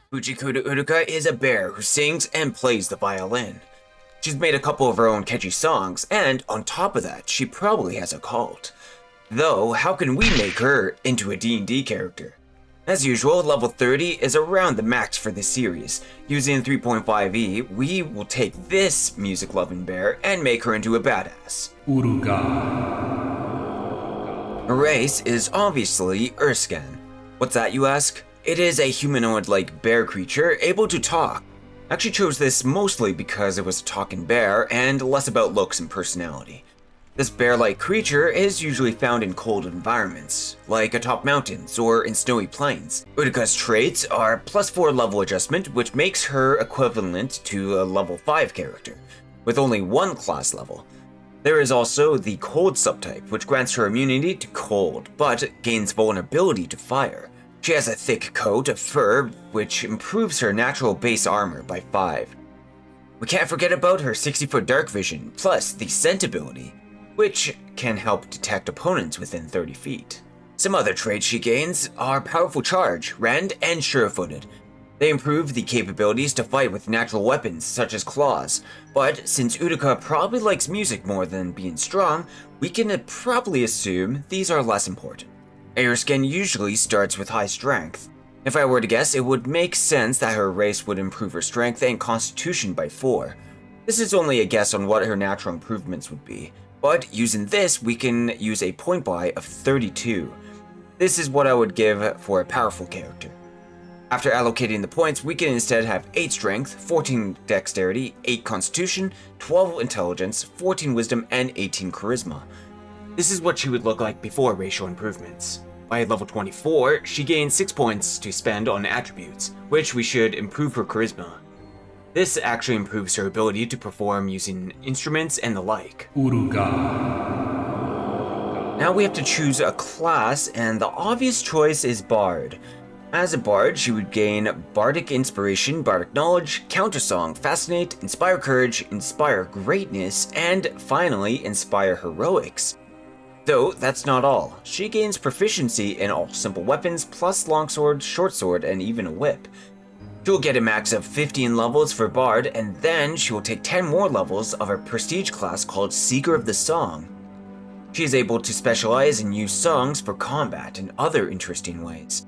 Fujikura Uruka is a bear who sings and plays the violin. She's made a couple of her own catchy songs, and on top of that, she probably has a cult. Though, how can we make her into a D&D character? As usual, level 30 is around the max for this series. Using 3.5e, we will take this music-loving bear and make her into a badass. Uruka. Her race is obviously Erscan. What's that, you ask? It is a humanoid-like bear creature able to talk. I actually chose this mostly because it was a talking bear and less about looks and personality. This bear-like creature is usually found in cold environments, like atop mountains or in snowy plains. Uruka's traits are +4 level adjustment, which makes her equivalent to a level 5 character, with only one class level. There is also the cold subtype, which grants her immunity to cold, but gains vulnerability to fire. She has a thick coat of fur, which improves her natural base armor by 5. We can't forget about her 60-foot dark vision, plus the scent ability, which can help detect opponents within 30 feet. Some other traits she gains are Powerful Charge, Rend, and Sure-footed. They improve the capabilities to fight with natural weapons such as claws, but since Uruka probably likes music more than being strong, we can probably assume these are less important. Erscan usually starts with high strength. If I were to guess, it would make sense that her race would improve her strength and constitution by 4. This is only a guess on what her natural improvements would be, but using this, we can use a point buy of 32. This is what I would give for a powerful character. After allocating the points, we can instead have 8 strength, 14 dexterity, 8 constitution, 12 intelligence, 14 wisdom, and 18 charisma. This is what she would look like before racial improvements. By level 24, she gains 6 points to spend on attributes, which we should improve her charisma. This actually improves her ability to perform using instruments and the like. Uruka. Now we have to choose a class, and the obvious choice is Bard. As a Bard, she would gain Bardic Inspiration, Bardic Knowledge, Countersong, Fascinate, Inspire Courage, Inspire Greatness, and finally, Inspire Heroics. Though, that's not all. She gains proficiency in all simple weapons, plus longsword, short sword, and even a whip. She'll get a max of 15 levels for Bard, and then she will take 10 more levels of a prestige class called Seeker of the Song. She is able to specialize and use songs for combat and other interesting ways.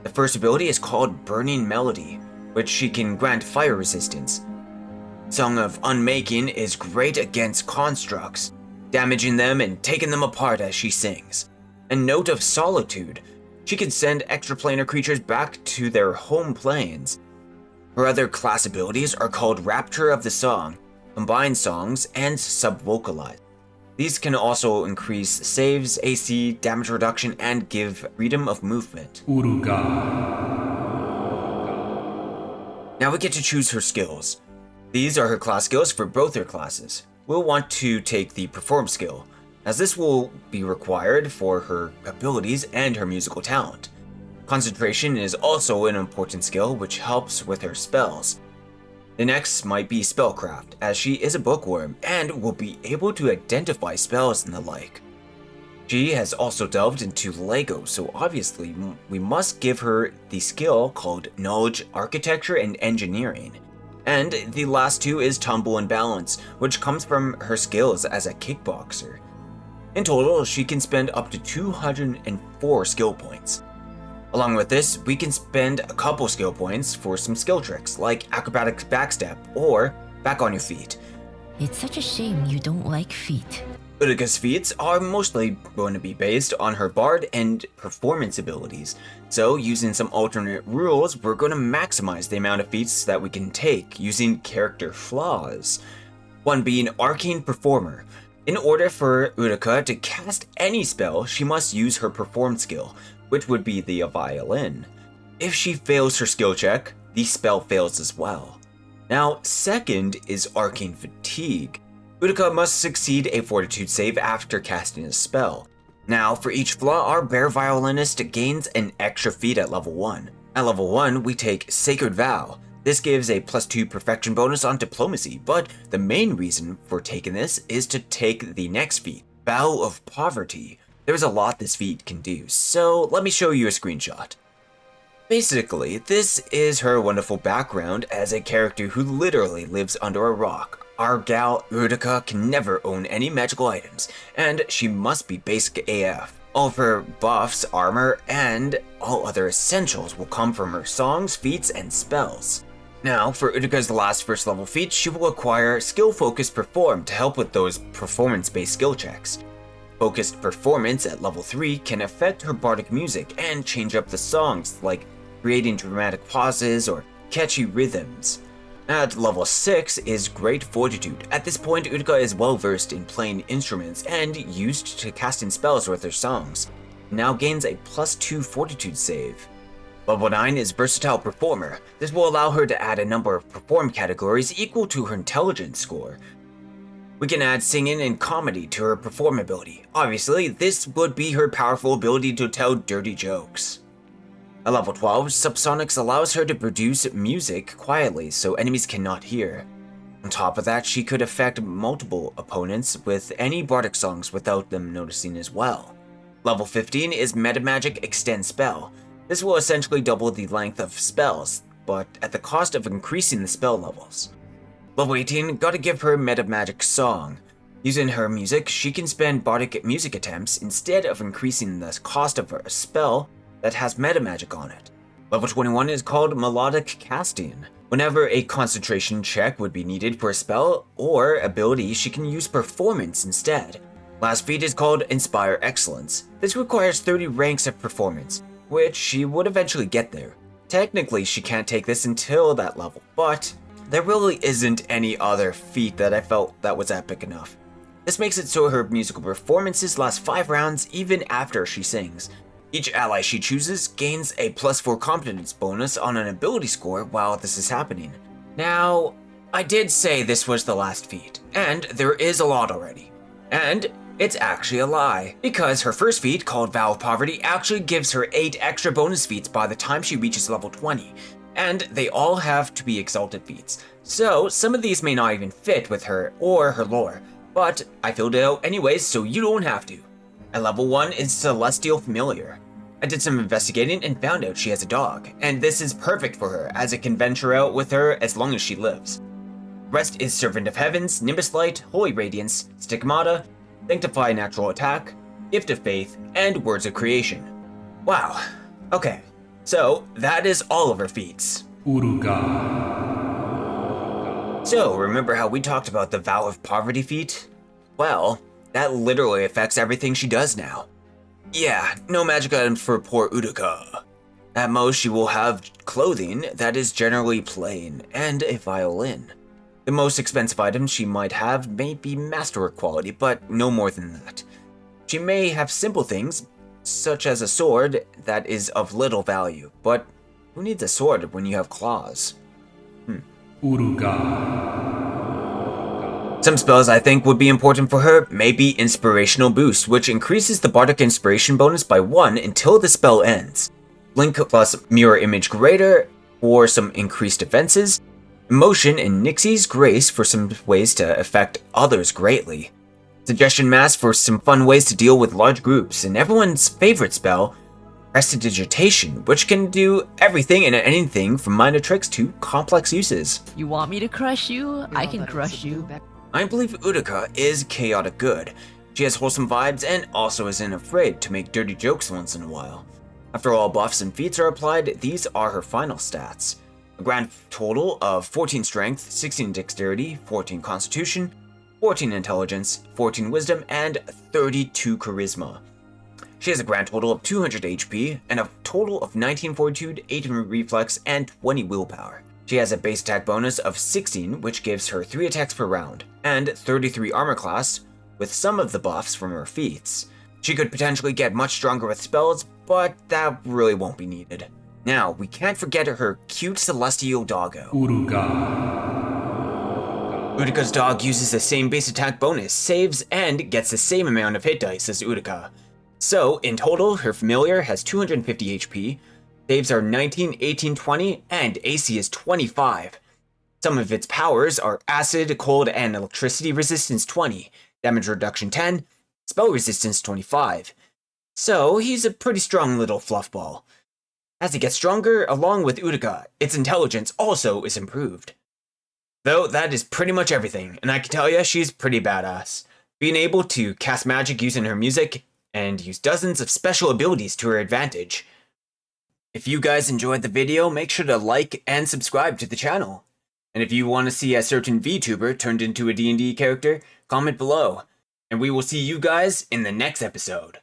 The first ability is called Burning Melody, which she can grant fire resistance. Song of Unmaking is great against constructs, damaging them and taking them apart as she sings. A Note of Solitude. She can send extraplanar creatures back to their home planes. Her other class abilities are called Rapture of the Song, Combine Songs, and Subvocalize. These can also increase saves, AC, damage reduction, and give freedom of movement. Uruka. Now we get to choose her skills. These are her class skills for both her classes. We'll want to take the Perform skill, as this will be required for her abilities and her musical talent. Concentration is also an important skill which helps with her spells. The next might be Spellcraft, as she is a bookworm and will be able to identify spells and the like. She has also delved into Lego, so obviously we must give her the skill called Knowledge, Architecture, and Engineering. And the last two is Tumble and Balance, which comes from her skills as a kickboxer. In total, she can spend up to 204 skill points. Along with this, we can spend a couple skill points for some skill tricks, like Acrobatics Backstep or Back on Your Feet. It's such a shame you don't like feet. Uruka's feats are mostly going to be based on her Bard and performance abilities, so using some alternate rules, we're going to maximize the amount of feats that we can take using character flaws. One being Arcane Performer. In order for Uruka to cast any spell, she must use her Perform skill, which would be the violin. If she fails her skill check, the spell fails as well. Now, second is Arcane Fatigue. Uruka must succeed a Fortitude save after casting a spell. Now, for each flaw, our bear violinist gains an extra feat at level 1. At level 1, we take Sacred Vow. This gives a +2 perfection bonus on diplomacy, but the main reason for taking this is to take the next feat, Vow of Poverty. There's a lot this feat can do, so let me show you a screenshot. Basically, this is her wonderful background as a character who literally lives under a rock. Our gal Uruka can never own any magical items, and she must be basic AF. All of her buffs, armor, and all other essentials will come from her songs, feats, and spells. Now, for Uruka's last first level feat, she will acquire Skill Focused Perform to help with those performance-based skill checks. Focused Performance at level 3 can affect her bardic music and change up the songs, like creating dramatic pauses or catchy rhythms. At level 6 is Great Fortitude. At this point, Uruka is well versed in playing instruments and used to casting spells with her songs. Now gains a +2 Fortitude save. Level 9 is Versatile Performer. This will allow her to add a number of perform categories equal to her intelligence score. We can add singing and comedy to her perform ability. Obviously, this would be her powerful ability to tell dirty jokes. At level 12, Subsonics allows her to produce music quietly so enemies cannot hear. On top of that, she could affect multiple opponents with any bardic songs without them noticing as well. Level 15 is Metamagic Extend Spell. This will essentially double the length of spells, but at the cost of increasing the spell levels. Level 18, gotta give her Metamagic Song. Using her music, she can spend bardic music attempts instead of increasing the cost of her spell that has metamagic on it. Level 21 is called Melodic Casting. Whenever a concentration check would be needed for a spell or ability, she can use performance instead. Last feat is called Inspire Excellence. This requires 30 ranks of performance, which she would eventually get there. Technically, she can't take this until that level, but there really isn't any other feat that I felt that was epic enough. This makes it so her musical performances last 5 rounds even after she sings. Each ally she chooses gains a +4 competence bonus on an ability score while this is happening. Now, I did say this was the last feat, and there is a lot already. And it's actually a lie, because her first feat, called Vow of Poverty, actually gives her 8 extra bonus feats by the time she reaches level 20, and they all have to be exalted feats. So, some of these may not even fit with her or her lore, but I filled it out anyways so you don't have to. At level 1 is Celestial Familiar. I did some investigating and found out she has a dog, and this is perfect for her as it can venture out with her as long as she lives. Rest is Servant of Heavens, Nimbus Light, Holy Radiance, Stigmata, Sanctify Natural Attack, Gift of Faith, and Words of Creation. Wow. Okay, so that is all of her feats. Uruka. So, remember how we talked about the Vow of Poverty feat? Well, that literally affects everything she does now. Yeah, no magic items for poor Uruka. At most, she will have clothing that is generally plain, and a violin. The most expensive items she might have may be masterwork quality, but no more than that. She may have simple things, such as a sword that is of little value, but who needs a sword when you have claws? Uruka. Some spells I think would be important for her may be Inspirational Boost, which increases the Bardic Inspiration bonus by 1 until the spell ends. Blink plus Mirror Image Greater for some increased defenses. Emotion and Nixie's Grace for some ways to affect others greatly. Suggestion Mass for some fun ways to deal with large groups, and everyone's favorite spell, Prestidigitation, which can do everything and anything from minor tricks to complex uses. You want me to crush you? I can crush you. I believe Uruka is chaotic good. She has wholesome vibes and also isn't afraid to make dirty jokes once in a while. After all buffs and feats are applied, these are her final stats. A grand total of 14 strength, 16 dexterity, 14 constitution, 14 intelligence, 14 wisdom, and 32 charisma. She has a grand total of 200 HP and a total of 19 fortitude, 18 reflex, and 20 willpower. She has a base attack bonus of 16, which gives her 3 attacks per round, and 33 armor class, with some of the buffs from her feats. She could potentially get much stronger with spells, but that really won't be needed. Now, we can't forget her cute celestial doggo. Uruka's dog uses the same base attack bonus, saves, and gets the same amount of hit dice as Uruka. So, in total, her familiar has 250 HP, saves are 19, 18, 20, and AC is 25. Some of its powers are Acid, Cold, and Electricity Resistance 20, Damage Reduction 10, Spell Resistance 25. So, he's a pretty strong little fluffball. As it gets stronger, along with Uruka, its intelligence also is improved. Though that is pretty much everything, and I can tell you she's pretty badass. Being able to cast magic using her music, and use dozens of special abilities to her advantage. If you guys enjoyed the video, make sure to like and subscribe to the channel. And if you want to see a certain VTuber turned into a D&D character, comment below. And we will see you guys in the next episode.